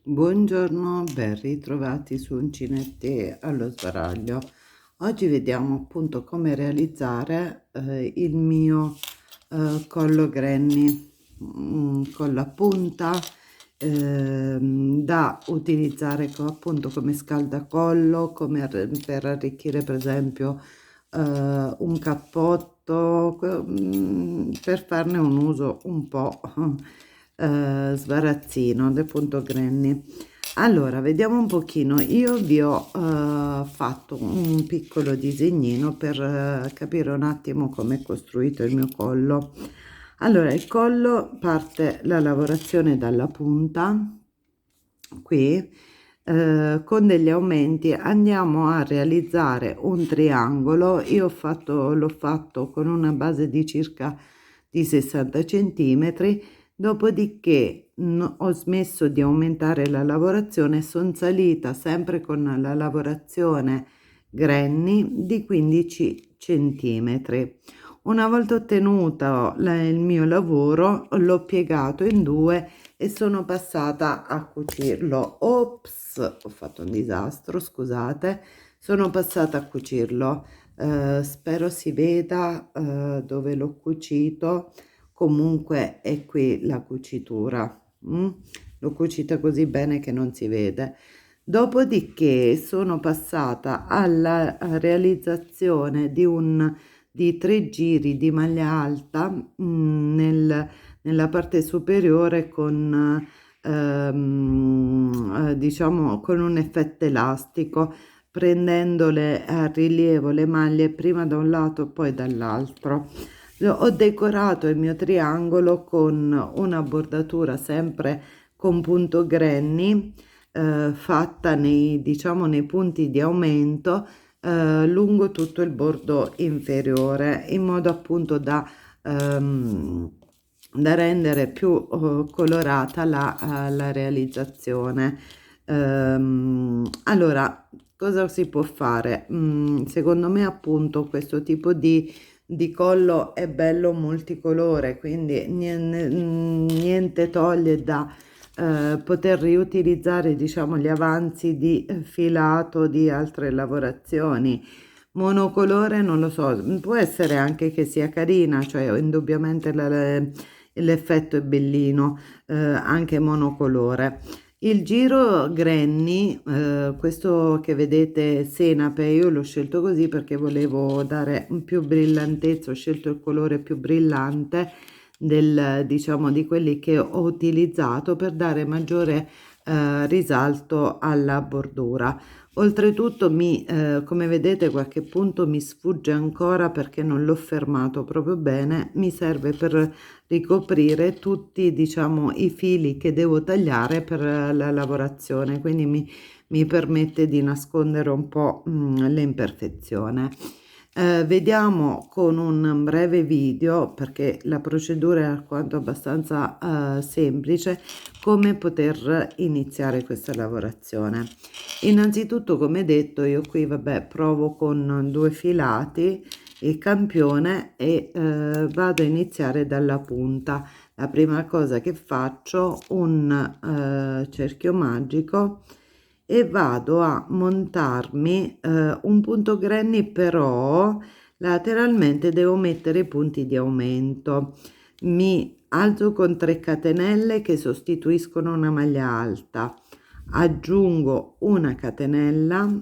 Buongiorno, ben ritrovati su Uncinetти allo sbaraglio. Oggi vediamo appunto come realizzare il mio collo granny con la punta da utilizzare appunto come scaldacollo, per arricchire per esempio un cappotto, per farne un uso un po' sbarazzino del punto granny. Allora vediamo un pochino, io vi ho fatto un piccolo disegnino per capire un attimo come è costruito il mio collo. Allora il collo parte la lavorazione dalla punta qui, con degli aumenti andiamo a realizzare un triangolo. Io l'ho fatto con una base di circa di 60 centimetri. Dopodiché ho smesso di aumentare la lavorazione, sono salita sempre con la lavorazione granny di 15 centimetri. Una volta ottenuto il mio lavoro, l'ho piegato in due e sono passata a cucirlo. Ops, ho fatto un disastro, scusate. Sono passata a cucirlo. Spero si veda dove l'ho cucito. Comunque è qui la cucitura. L'ho cucita così bene che non si vede. Dopodiché sono passata alla realizzazione di 3 giri di maglia alta nella parte superiore con diciamo con un effetto elastico, prendendole a rilievo le maglie prima da un lato e poi dall'altro. Ho decorato il mio triangolo con una bordatura sempre con punto granny, fatta diciamo nei punti di aumento lungo tutto il bordo inferiore, in modo appunto da rendere più colorata la realizzazione. Allora, cosa si può fare? Secondo me appunto questo tipo di collo è bello multicolore, quindi niente toglie da poter riutilizzare diciamo gli avanzi di filato di altre lavorazioni. Monocolore non lo so, può essere anche che sia carina, cioè indubbiamente l'effetto è bellino, anche monocolore. Il giro granny, questo che vedete senape, io l'ho scelto così perché volevo dare più brillantezza, ho scelto il colore più brillante diciamo di quelli che ho utilizzato per dare maggiore risalto alla bordura. Oltretutto come vedete qualche punto mi sfugge ancora perché non l'ho fermato proprio bene, mi serve per ricoprire tutti diciamo i fili che devo tagliare per la lavorazione, quindi mi permette di nascondere un po' l'imperfezione. Vediamo con un breve video, perché la procedura è alquanto abbastanza semplice, come poter iniziare questa lavorazione. Innanzitutto, come detto, io qui vabbè provo con 2 filati il campione e vado a iniziare dalla punta. La prima cosa che faccio un cerchio magico e vado a montarmi un punto granny, però lateralmente devo mettere i punti di aumento. Mi alzo con 3 catenelle che sostituiscono una maglia alta, aggiungo una catenella,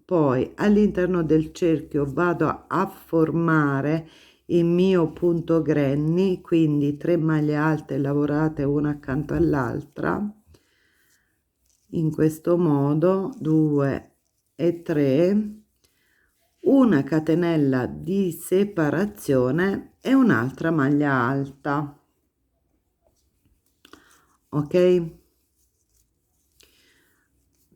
poi all'interno del cerchio vado a formare il mio punto granny, quindi 3 maglie alte lavorate una accanto all'altra, in questo modo 2 e 3, una catenella di separazione e un'altra maglia alta. Ok?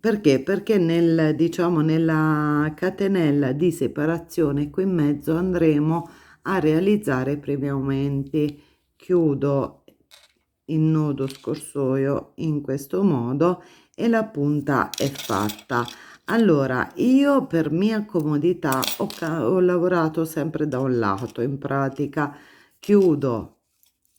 Perché? Perché diciamo nella catenella di separazione qui in mezzo andremo a realizzare i primi aumenti. Chiudo il nodo scorsoio in questo modo e la punta è fatta. Allora io per mia comodità ho lavorato sempre da un lato, in pratica chiudo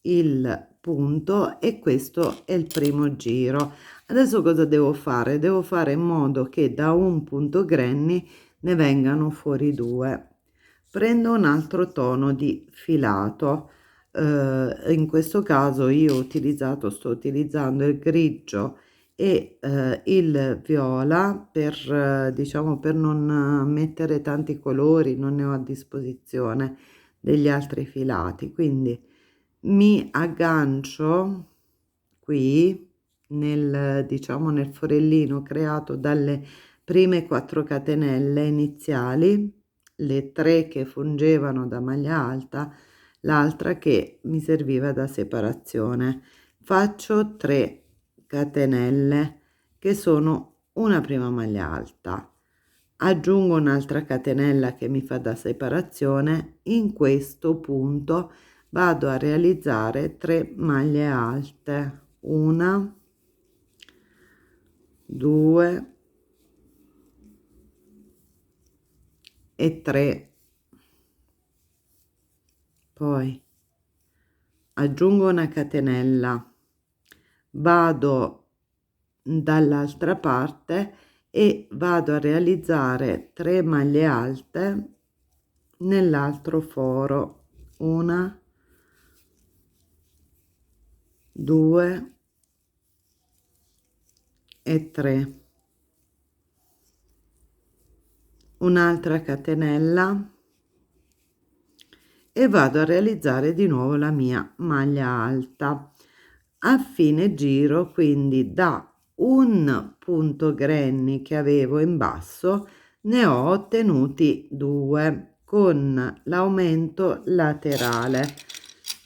il punto, e questo è il primo giro. Adesso cosa devo fare? Devo fare in modo che da un punto granny ne vengano fuori 2. Prendo un altro tono di filato, in questo caso io sto utilizzando il grigio e il viola per diciamo per non mettere tanti colori, non ne ho a disposizione degli altri filati, quindi mi aggancio qui nel diciamo nel forellino creato dalle prime 4 catenelle iniziali, le 3 che fungevano da maglia alta, l'altra che mi serviva da separazione. Faccio 3 catenelle che sono una prima maglia alta, aggiungo un'altra catenella che mi fa da separazione, in questo punto vado a realizzare 3 maglie alte, 1, 2 e 3, poi aggiungo una catenella, vado dall'altra parte e vado a realizzare 3 maglie alte nell'altro foro, 1, 2 e 3, un'altra catenella e vado a realizzare di nuovo la mia maglia alta. A fine giro, quindi da un punto granny che avevo in basso ne ho ottenuti 2 con l'aumento laterale.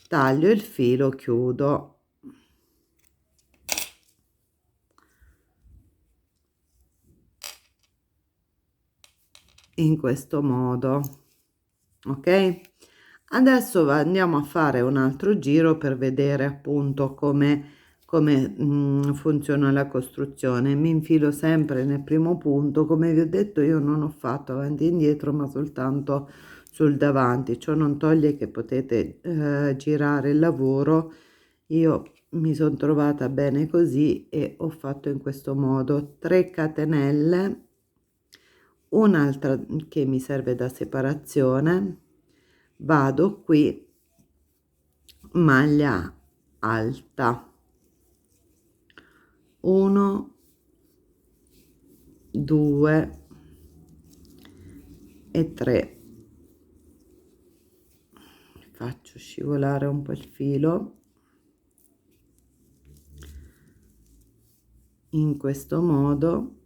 Taglio il filo, chiudo. In questo modo, ok? Adesso andiamo a fare un altro giro per vedere appunto come funziona la costruzione. Mi infilo sempre nel primo punto, come vi ho detto io non ho fatto avanti e indietro ma soltanto sul davanti, ciò non toglie che potete girare il lavoro. Io mi sono trovata bene così e ho fatto in questo modo 3 catenelle, un'altra che mi serve da separazione, vado qui, maglia alta, 1, 2 e 3, faccio scivolare un po' il filo, in questo modo,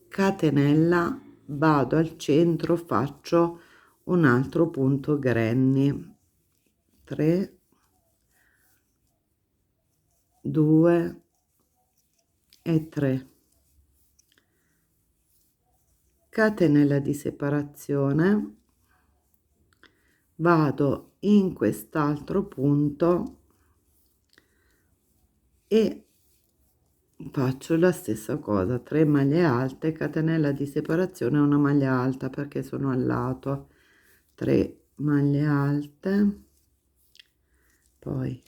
catenella, vado al centro, faccio un altro punto granny, 3, 2 e 3, catenella di separazione, vado in quest'altro punto e faccio la stessa cosa, 3 maglie alte, catenella di separazione, una maglia alta perché sono al lato, 3 maglie alte, poi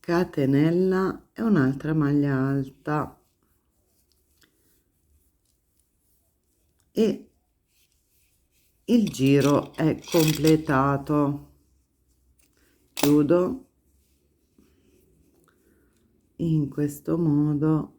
catenella e un'altra maglia alta e il giro è completato. Chiudo in questo modo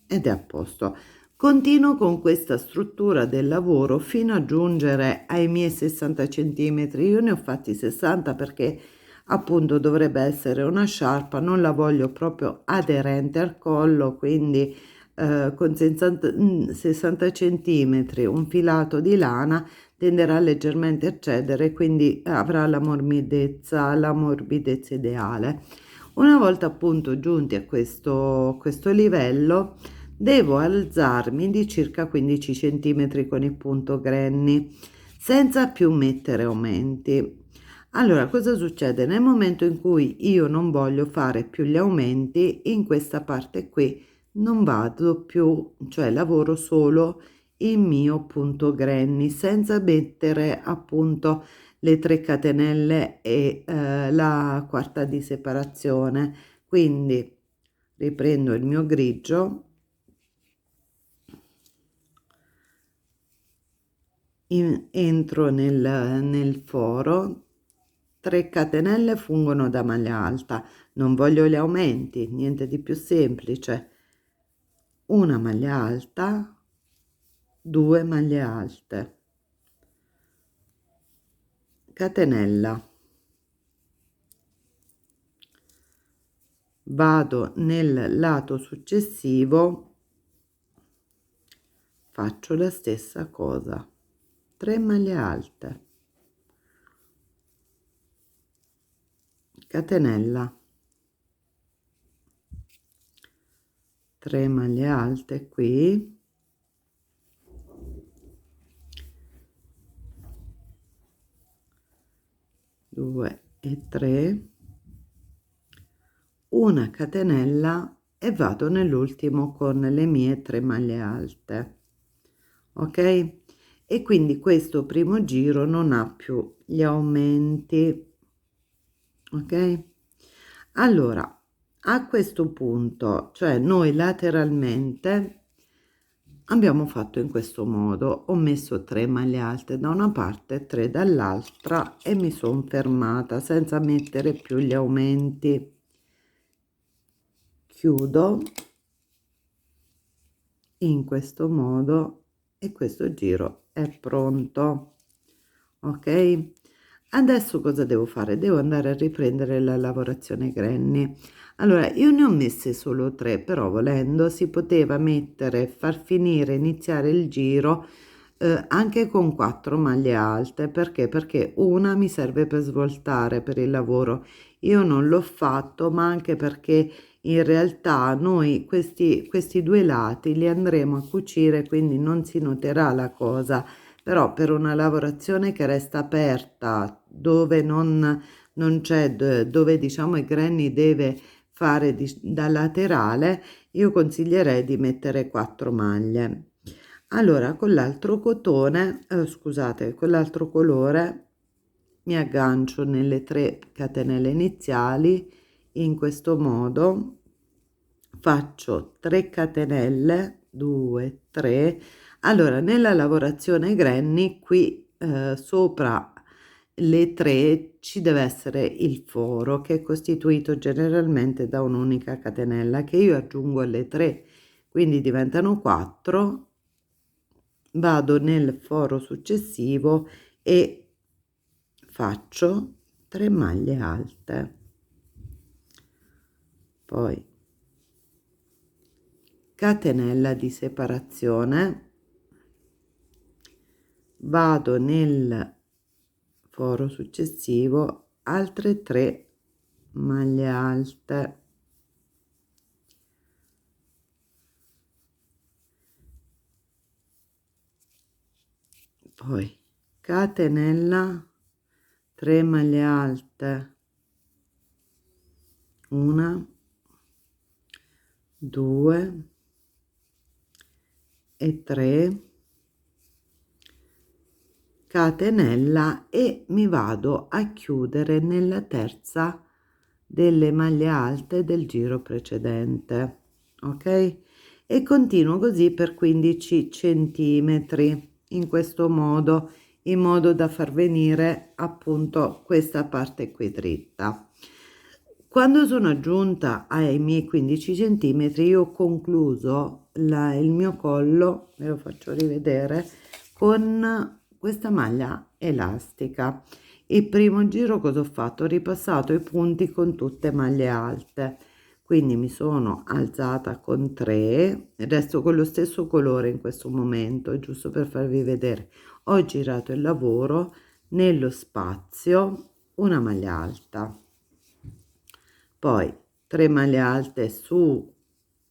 ed è a posto. Continuo con questa struttura del lavoro fino a giungere ai miei 60 centimetri. Io ne ho fatti 60 perché appunto dovrebbe essere una sciarpa, non la voglio proprio aderente al collo, quindi con 60 centimetri un filato di lana tenderà leggermente a cedere, quindi avrà la morbidezza ideale. Una volta appunto giunti a questo livello, devo alzarmi di circa 15 centimetri con il punto granny senza più mettere aumenti. Allora, cosa succede? Nel momento in cui io non voglio fare più gli aumenti, in questa parte qui non vado più, cioè lavoro solo il mio punto granny senza mettere appunto le 3 catenelle e la quarta di separazione. Quindi riprendo il mio grigio, entro nel foro, 3 catenelle fungono da maglia alta, non voglio gli aumenti, niente di più semplice, una maglia alta, 2 maglie alte, catenella, vado nel lato successivo, faccio la stessa cosa, 3 maglie alte, catenella, 3 maglie alte qui, 2 e 3, una catenella e vado nell'ultimo con le mie 3 maglie alte, ok? E quindi questo primo giro non ha più gli aumenti, ok? Allora a questo punto, cioè noi lateralmente abbiamo fatto in questo modo, ho messo 3 maglie alte da una parte, 3 dall'altra e mi sono fermata senza mettere più gli aumenti. Chiudo in questo modo e questo giro è pronto, ok? Adesso cosa devo fare? Devo andare a riprendere la lavorazione granny. Allora io ne ho messe solo 3, però volendo si poteva mettere, far finire, iniziare il giro anche con 4 maglie alte. Perché una mi serve per svoltare per il lavoro, io non l'ho fatto, ma anche perché in realtà noi questi due lati li andremo a cucire, quindi non si noterà la cosa, però per una lavorazione che resta aperta, dove non c'è, dove diciamo il granny deve fare da laterale, io consiglierei di mettere 4 maglie. Allora con l'altro cotone, scusate, con l'altro colore mi aggancio nelle 3 catenelle iniziali in questo modo, faccio 3 catenelle, 2 3. Allora nella lavorazione granny qui sopra le 3 ci deve essere il foro, che è costituito generalmente da un'unica catenella che io aggiungo alle 3, quindi diventano 4. Vado nel foro successivo e faccio 3 maglie alte, poi catenella di separazione, vado nel foro successivo, altre 3 maglie alte, poi catenella, 3 maglie alte, 1 2 e 3, catenella e mi vado a chiudere nella terza delle maglie alte del giro precedente, ok? E continuo così per 15 centimetri in questo modo, in modo da far venire appunto questa parte qui dritta. Quando sono giunta ai miei 15 centimetri io ho concluso il mio collo, ve lo faccio rivedere, con questa maglia elastica. Il primo giro cosa ho fatto? Ho ripassato i punti con tutte maglie alte, quindi mi sono alzata con 3, resto con lo stesso colore in questo momento, giusto per farvi vedere. Ho girato il lavoro nello spazio, una maglia alta, poi 3 maglie alte su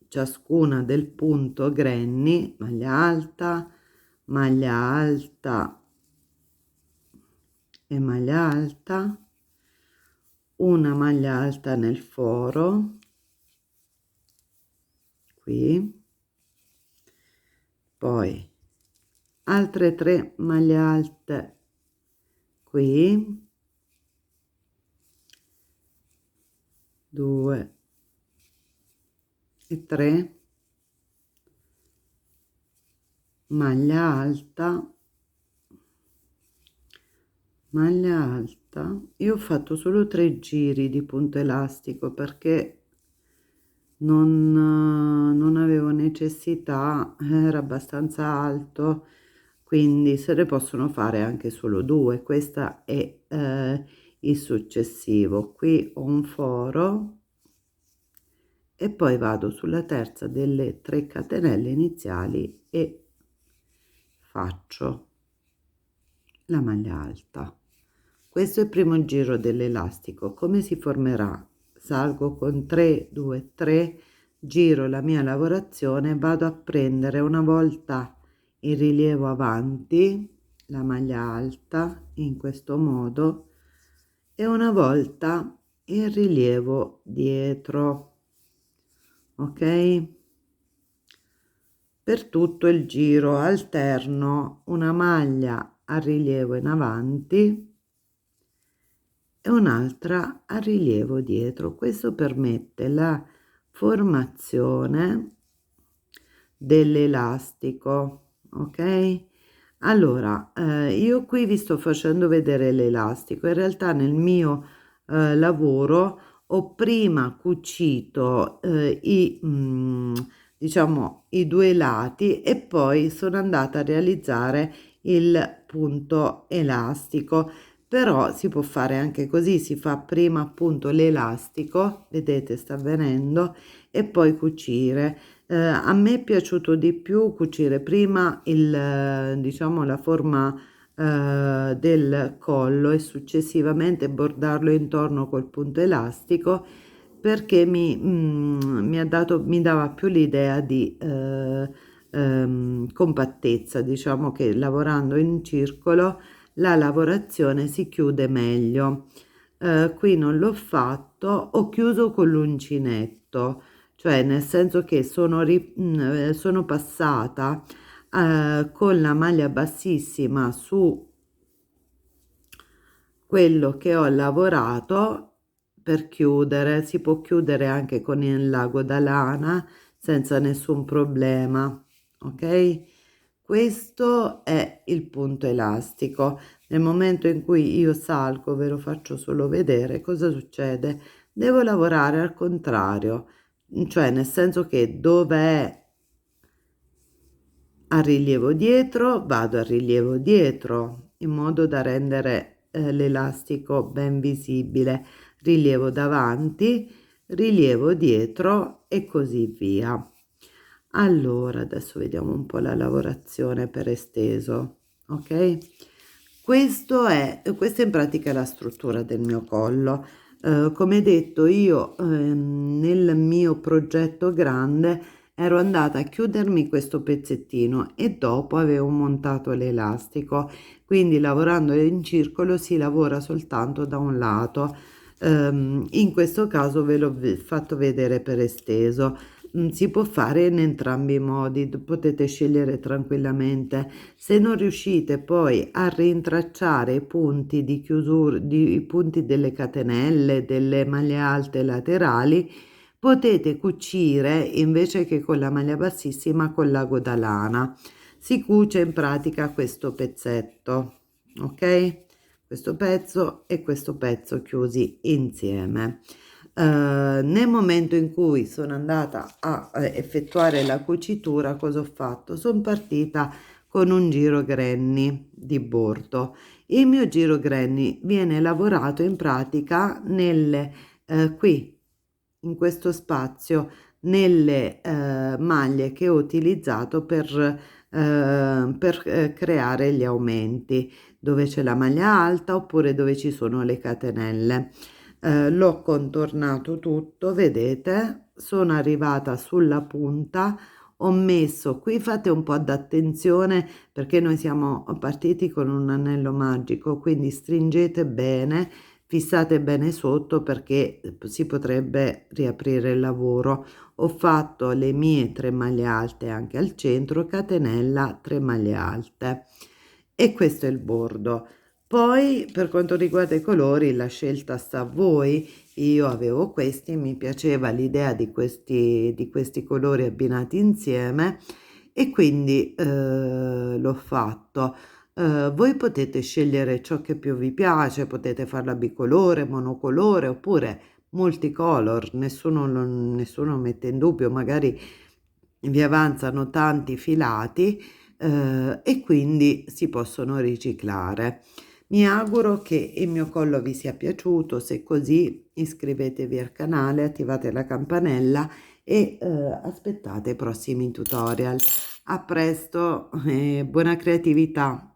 ciascuna del punto granny, maglia alta e maglia alta, una maglia alta nel foro qui, poi altre 3 maglie alte qui, 2 e 3, maglia alta, maglia alta. Io ho fatto solo 3 giri di punto elastico perché non avevo necessità, era abbastanza alto, quindi se ne possono fare anche solo 2. Questa è il successivo. Qui ho un foro e poi vado sulla terza delle 3 catenelle iniziali e faccio la maglia alta. Questo è il primo giro dell'elastico. Come si formerà? Salgo con 3 2 3, giro la mia lavorazione, vado a prendere una volta il rilievo avanti, la maglia alta in questo modo, e una volta il rilievo dietro, ok? Per tutto il giro alterno una maglia a rilievo in avanti e un'altra a rilievo dietro. Questo permette la formazione dell'elastico, ok? Allora, io qui vi sto facendo vedere l'elastico. In realtà nel mio lavoro ho prima cucito diciamo i 2 lati e poi sono andata a realizzare il punto elastico. Però si può fare anche così, si fa prima appunto l'elastico, vedete sta avvenendo, e poi cucire. A me è piaciuto di più cucire prima diciamo la forma del collo e successivamente bordarlo intorno col punto elastico, perché mi dava più l'idea di compattezza, diciamo che lavorando in circolo la lavorazione si chiude meglio. Qui non l'ho fatto, ho chiuso con l'uncinetto, cioè nel senso che sono passata con la maglia bassissima su quello che ho lavorato per chiudere. Si può chiudere anche con il lago da lana senza nessun problema, ok? Questo è il punto elastico. Nel momento in cui io salgo, ve lo faccio solo vedere, cosa succede? Devo lavorare al contrario, cioè nel senso che dove è a rilievo dietro, vado a rilievo dietro, in modo da rendere l'elastico ben visibile, rilievo davanti, rilievo dietro e così via. Allora, adesso vediamo un po' la lavorazione per esteso, ok? Questa in pratica è la struttura del mio collo. Come detto, io nel mio progetto grande ero andata a chiudermi questo pezzettino e dopo avevo montato l'elastico, quindi lavorando in circolo si lavora soltanto da un lato. In questo caso ve l'ho fatto vedere per esteso. Si può fare in entrambi i modi, potete scegliere tranquillamente. Se non riuscite poi a rintracciare i punti di chiusura, i punti delle catenelle, delle maglie alte laterali, potete cucire invece che con la maglia bassissima con l'ago da lana. Si cuce in pratica questo pezzetto, ok? Questo pezzo e questo pezzo chiusi insieme. Nel momento in cui sono andata a effettuare la cucitura, cosa ho fatto? Sono partita con un giro granny di bordo. Il mio giro granny viene lavorato in pratica qui in questo spazio, nelle maglie che ho utilizzato per creare gli aumenti, dove c'è la maglia alta oppure dove ci sono le catenelle. L'ho contornato tutto, vedete, sono arrivata sulla punta, ho messo qui, fate un po' d'attenzione perché noi siamo partiti con un anello magico, quindi stringete bene fissate bene sotto perché si potrebbe riaprire il lavoro. Ho fatto le mie 3 maglie alte anche al centro, catenella, 3 maglie alte, e questo è il bordo. Poi per quanto riguarda i colori la scelta sta a voi. Io avevo questi, mi piaceva l'idea di questi colori abbinati insieme e quindi l'ho fatto. Voi potete scegliere ciò che più vi piace, potete farla bicolore, monocolore oppure multicolor, nessuno mette in dubbio, magari vi avanzano tanti filati e quindi si possono riciclare. Mi auguro che il mio collo vi sia piaciuto, se è così iscrivetevi al canale, attivate la campanella e aspettate i prossimi tutorial. A presto e buona creatività!